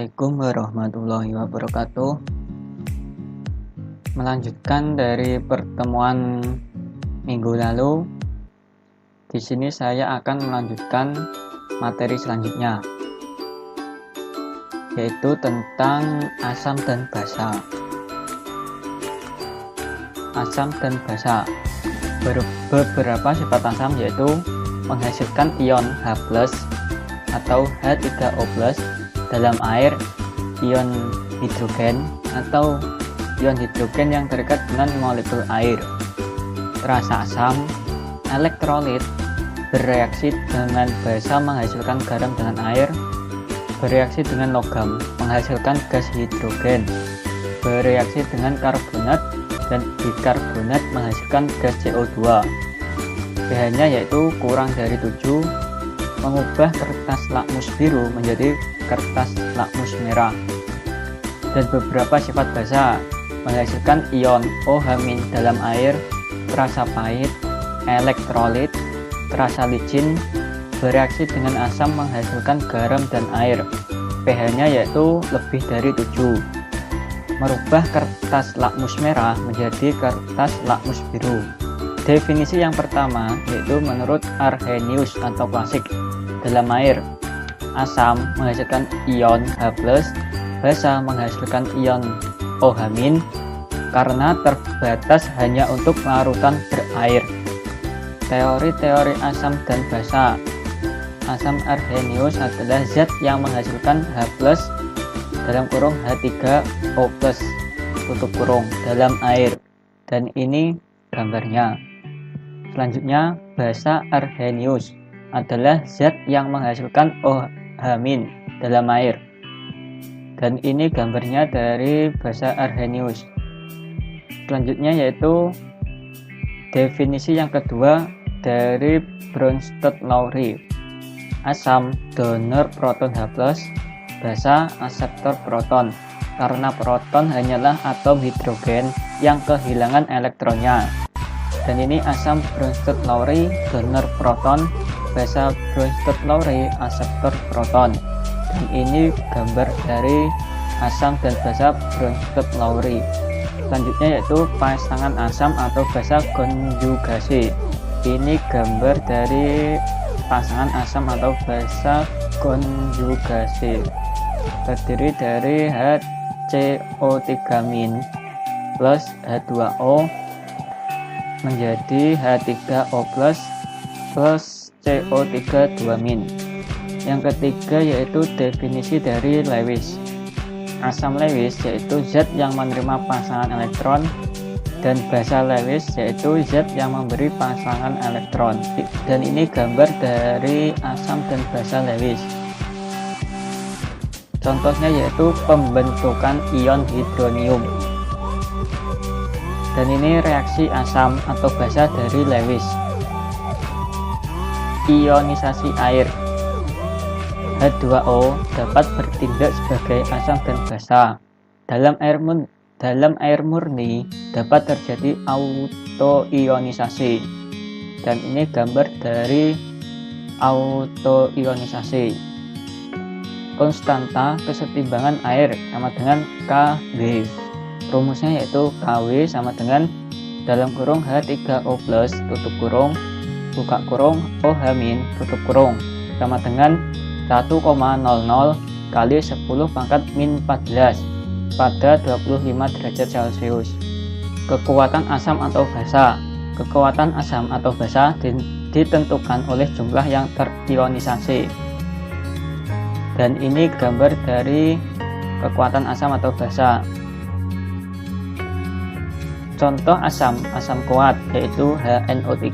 Assalamualaikum warahmatullahi wabarakatuh. Melanjutkan dari pertemuan minggu lalu, di sini saya akan melanjutkan materi selanjutnya, yaitu tentang asam dan basa. Asam dan basa. Beberapa sifat asam yaitu menghasilkan ion H+ atau H3O+ dalam air, ion hidrogen atau ion hidrogen yang terikat dengan molekul air, terasa asam, elektrolit, bereaksi dengan basa menghasilkan garam dengan air, bereaksi dengan logam menghasilkan gas hidrogen, bereaksi dengan karbonat dan bikarbonat menghasilkan gas CO2. pH-nya yaitu kurang dari 7, mengubah kertas lakmus biru menjadi kertas lakmus merah. Dan beberapa sifat basa menghasilkan ion OH- dalam air, terasa pahit, elektrolit, terasa licin, bereaksi dengan asam menghasilkan garam dan air. pH-nya yaitu lebih dari 7, merubah kertas lakmus merah menjadi kertas lakmus biru. Definisi yang pertama yaitu menurut Arrhenius atau klasik, dalam air asam menghasilkan ion H+, basa menghasilkan ion OH- karena terbatas hanya untuk larutan berair. Teori-teori asam dan basa. Asam Arrhenius adalah zat yang menghasilkan H+ dalam kurung H3O+ tutup kurung dalam air, dan ini gambarnya. Selanjutnya, basa Arrhenius adalah zat yang menghasilkan OH- dalam air, dan ini gambarnya dari basa Arrhenius. Selanjutnya yaitu definisi yang kedua dari Bronsted-Lowry. Asam donor proton H+, basa aseptor proton, karena proton hanyalah atom hidrogen yang kehilangan elektronnya. Dan ini asam Bronsted-Lowry donor proton, basa Bronsted-Lowry aseptor proton. Dan ini gambar dari asam dan basa Bronsted-Lowry. Selanjutnya yaitu pasangan asam atau basa konjugasi. Ini gambar dari pasangan asam atau basa konjugasi, terdiri dari HCO3- plus H2O menjadi H3O+ plus CO3 2-. Yang ketiga yaitu definisi dari Lewis. Asam Lewis yaitu zat yang menerima pasangan elektron, dan basa Lewis yaitu zat yang memberi pasangan elektron. Dan ini gambar dari asam dan basa Lewis. Contohnya yaitu pembentukan ion hidronium. Dan ini reaksi asam atau basa dari Lewis. Ionisasi air. H2O dapat bertindak sebagai asam dan basa. Dalam air murni dapat terjadi autoionisasi. Dan ini gambar dari autoionisasi. Konstanta kesetimbangan air sama dengan Kw. Rumusnya yaitu Kw sama dengan dalam kurung H3O+ tutup kurung buka kurung OH- tutup kurung sama dengan 1,00 kali 10⁻⁻14 pada 25 derajat Celcius. Kekuatan asam atau basa. Kekuatan asam atau basa ditentukan oleh jumlah yang terionisasi. Dan ini gambar dari kekuatan asam atau basa. Contoh asam kuat yaitu HNO3,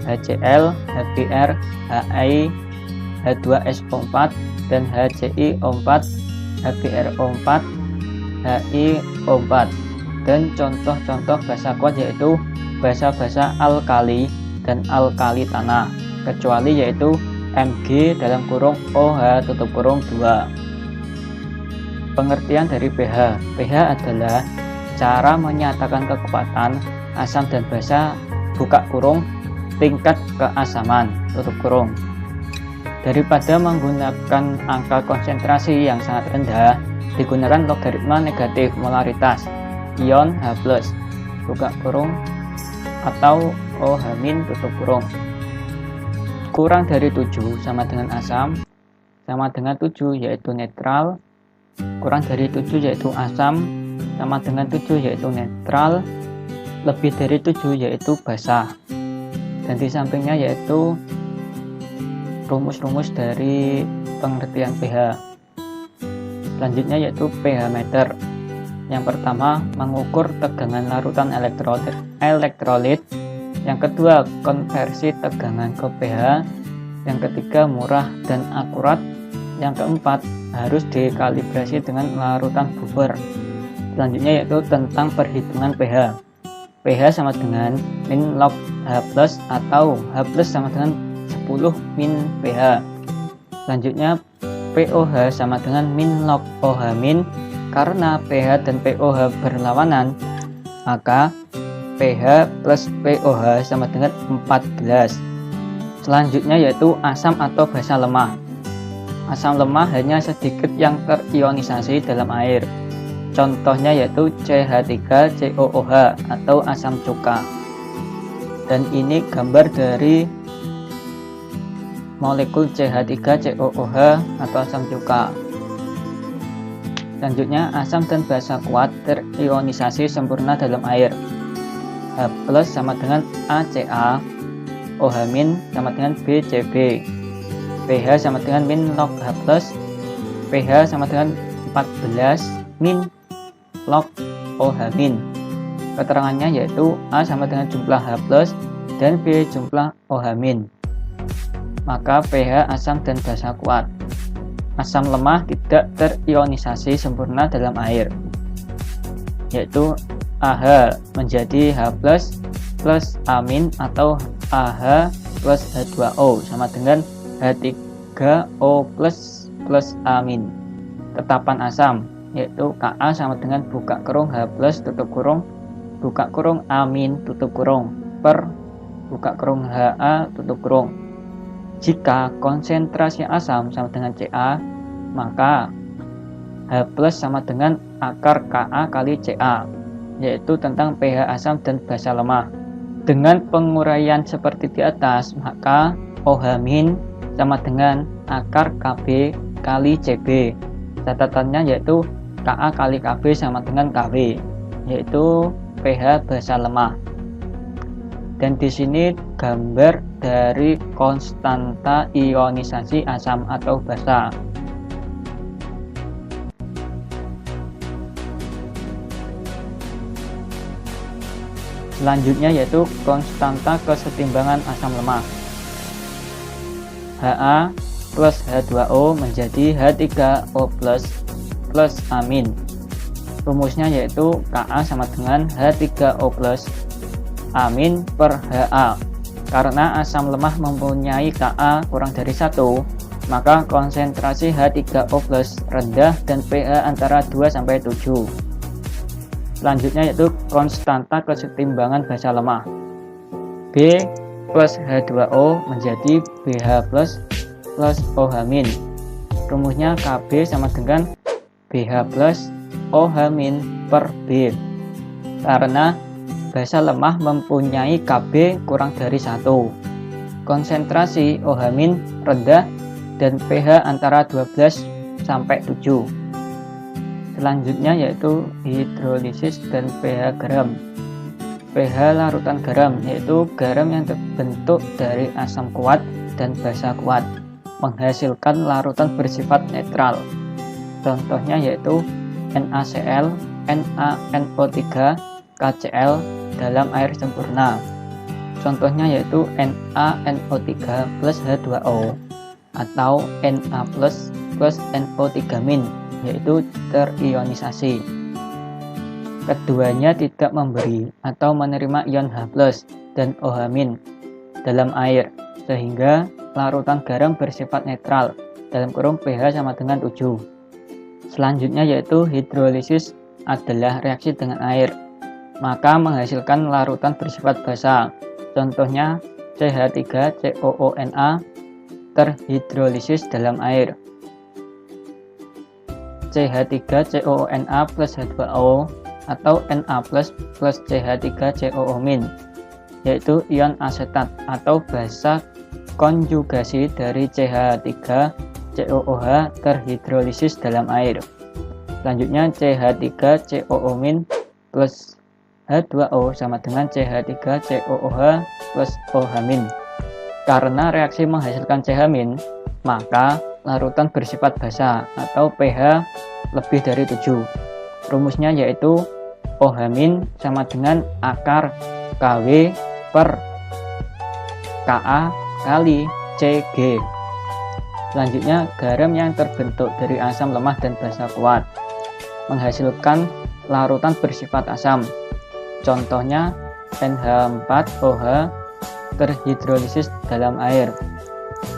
HCl, HBr, HI, H2SO4, dan HClO4, HBrO4, HiO4. Dan contoh-contoh basa kuat yaitu basa-basa alkali dan alkali tanah, kecuali yaitu Mg dalam kurung OH tutup kurung 2. Pengertian dari pH. pH adalah cara menyatakan kekuatan asam dan basa buka kurung tingkat keasaman tutup kurung. Daripada menggunakan angka konsentrasi yang sangat rendah, digunakan logaritma negatif molaritas ion H+, buka kurung, atau OH- tutup kurung. Kurang dari 7 sama dengan asam, sama dengan 7 yaitu netral. Kurang dari 7 yaitu asam, sama dengan 7 yaitu netral. Lebih dari 7 yaitu basa. Dan di sampingnya yaitu rumus-rumus dari pengertian pH. Selanjutnya yaitu pH meter. Yang pertama, mengukur tegangan larutan elektrolit. Yang kedua, konversi tegangan ke pH. Yang ketiga, murah dan akurat. Yang keempat, harus dikalibrasi dengan larutan buffer. Selanjutnya yaitu tentang perhitungan pH. pH sama dengan min log H+, atau H+ sama dengan 10 min pH. Selanjutnya pOH sama dengan min log OH-. Karena pH dan pOH berlawanan, maka pH plus pOH sama dengan 14. Selanjutnya yaitu asam atau basa lemah. Asam lemah hanya sedikit yang terionisasi dalam air. Contohnya yaitu CH3COOH atau asam cuka. Dan ini gambar dari molekul CH3COOH atau asam cuka. Selanjutnya, asam dan basa kuat terionisasi sempurna dalam air. H+ sama dengan ACA, OH- sama dengan BCB, pH sama dengan min log H+, pH sama dengan 14 min log OH-. Keterangannya yaitu A sama dengan jumlah H+ dan B jumlah OH-. Maka pH asam dan basa kuat. Asam lemah tidak terionisasi sempurna dalam air, yaitu AH menjadi H+ plus amin atau AH plus H2O sama dengan H3O plus amin. Tetapan asam yaitu Ka sama dengan buka kurung H+ tutup kurung, buka kurung amin tutup kurung, per buka kurung Ha tutup kurung. Jika konsentrasi asam sama dengan Ca, maka H+ sama dengan akar Ka kali Ca, yaitu tentang pH asam dan basa lemah. Dengan penguraian seperti di atas, maka OH- sama dengan akar Kb kali Cb. Catatannya yaitu Ka kali Kb sama dengan Kw, yaitu pH basa lemah. Dan di sini gambar dari konstanta ionisasi asam atau basa. Selanjutnya yaitu konstanta kesetimbangan asam lemah. Ha plus H2O menjadi H3O plus amin. Rumusnya yaitu Ka sama dengan H3O plus amin per Ha. Karena asam lemah mempunyai Ka kurang dari 1, maka konsentrasi H3O plus rendah dan pH antara 2-7. Selanjutnya yaitu konstanta kesetimbangan basa lemah. B plus H2O menjadi BH plus OH-. Rumusnya Kb sama dengan BH plus OH- per B. Karena basa lemah mempunyai Kb kurang dari 1, konsentrasi OH- rendah dan pH antara 12-7. Selanjutnya yaitu hidrolisis dan pH garam. pH larutan garam yaitu garam yang terbentuk dari asam kuat dan basa kuat, menghasilkan larutan bersifat netral. Contohnya yaitu NaCl, NaNO3, KCl dalam air sempurna. Contohnya yaitu NaNO3 plus H2O atau Na plus NO3-, yaitu terionisasi. Keduanya tidak memberi atau menerima ion H+ dan OH- dalam air, sehingga larutan garam bersifat netral dalam kurung pH sama dengan 7. Selanjutnya yaitu hidrolisis adalah reaksi dengan air, maka menghasilkan larutan bersifat basa. Contohnya CH3COONA terhidrolisis dalam air. CH3COONA plus H2O atau Na plus CH3COO-, yaitu ion asetat atau basa konjugasi dari CH3COOH terhidrolisis dalam air. Selanjutnya CH3COO- plus H2O sama dengan CH3COOH plus OH-. Karena reaksi menghasilkan CH-, maka larutan bersifat basa atau pH lebih dari 7. Rumusnya yaitu OH- sama dengan akar KW per Ka kali Cg. Selanjutnya, garam yang terbentuk dari asam lemah dan basa kuat menghasilkan larutan bersifat asam. Contohnya NH4OH terhidrolisis dalam air,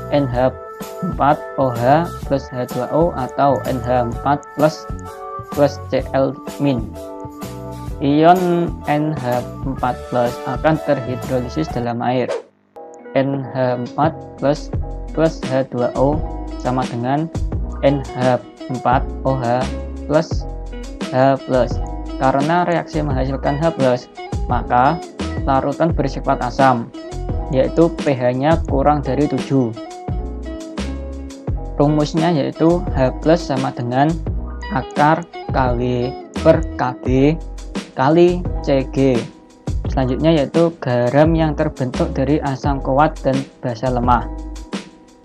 NH4OH plus H2O atau NH4 plus Cl-. Ion NH4 akan terhidrolisis dalam air. NH4 plus H2O sama dengan NH4OH plus H+. Karena reaksi menghasilkan H+, maka larutan bersifat asam, yaitu pH-nya kurang dari 7. Rumusnya yaitu H+ sama dengan akar KW per Kb kali Cg. Selanjutnya yaitu garam yang terbentuk dari asam kuat dan basa lemah.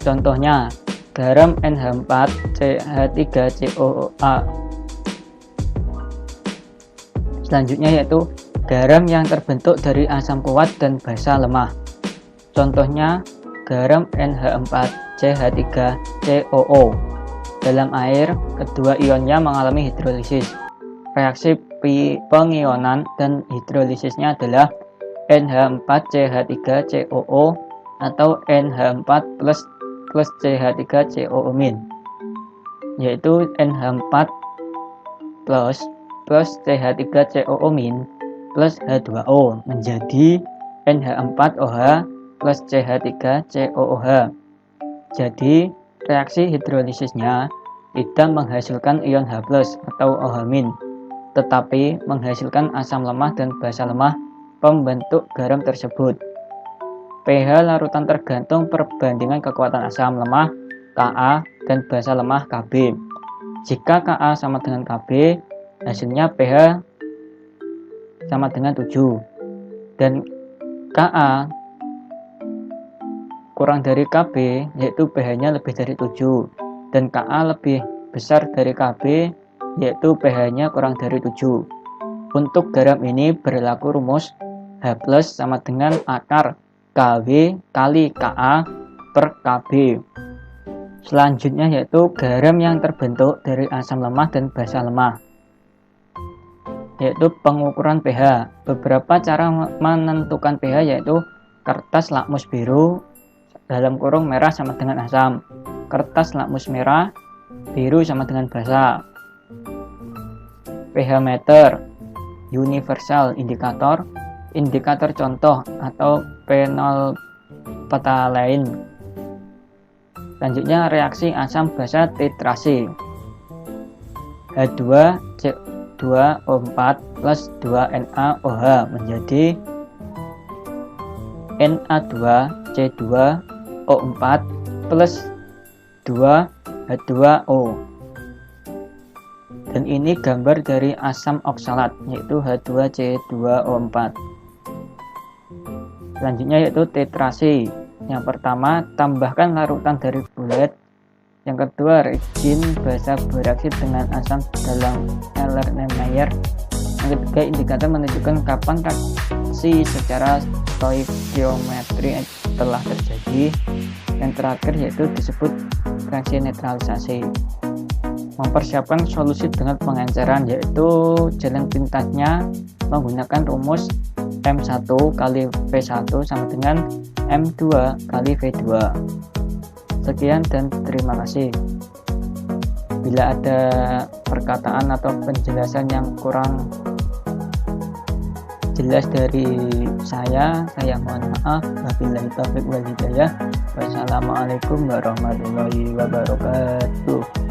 Contohnya garam NH4CH3COA. Selanjutnya yaitu garam yang terbentuk dari asam kuat dan basa lemah. Contohnya garam NH4CH3COO. Dalam air, kedua ionnya mengalami hidrolisis. Reaksi pengionan dan hidrolisisnya adalah NH4CH3COO atau NH4 plus CH3COO-, yaitu NH4 plus CH3COO- plus H2O menjadi NH4OH plus CH3COOH. Jadi reaksi hidrolisisnya tidak menghasilkan ion H+ atau OH-, tetapi menghasilkan asam lemah dan basa lemah pembentuk garam tersebut. pH larutan tergantung perbandingan kekuatan asam lemah Ka dan basa lemah Kb. Jika Ka sama dengan Kb, hasilnya pH sama dengan 7, dan Ka kurang dari Kb, yaitu pH-nya lebih dari 7, dan Ka lebih besar dari Kb, yaitu pH-nya kurang dari 7. Untuk garam ini berlaku rumus H+ sama dengan akar KW kali Ka per Kb. Selanjutnya yaitu garam yang terbentuk dari asam lemah dan basa lemah, yaitu pengukuran pH. Beberapa cara menentukan pH yaitu kertas lakmus biru dalam kurung merah sama dengan asam, kertas lakmus merah biru sama dengan basa, pH meter, universal indikator, indikator contoh atau phenolphthalein. Selanjutnya reaksi asam basa titrasi. H2CO2O4 plus 2NaOH menjadi Na2C2O4 plus 2H2O. Dan ini gambar dari asam oksalat, yaitu H2C2O4. Selanjutnya yaitu titrasi. Yang pertama, tambahkan larutan dari bulet. Yang kedua, reagin basa bereaksi dengan asam dalam Erlenmeyer. Yang ketiga, indikator menunjukkan kapan reaksi secara stoikiometri telah terjadi. Yang terakhir yaitu disebut reaksi netralisasi. Mempersiapkan solusi dengan pengenceran, yaitu jalan pintasnya menggunakan rumus M1 kali V1 sama dengan M2 kali V2. Sekian dan terima kasih. Bila ada perkataan atau penjelasan yang kurang jelas dari saya mohon maaf. Wabillahi taufiq wal hidayah. Wassalamualaikum warahmatullahi wabarakatuh.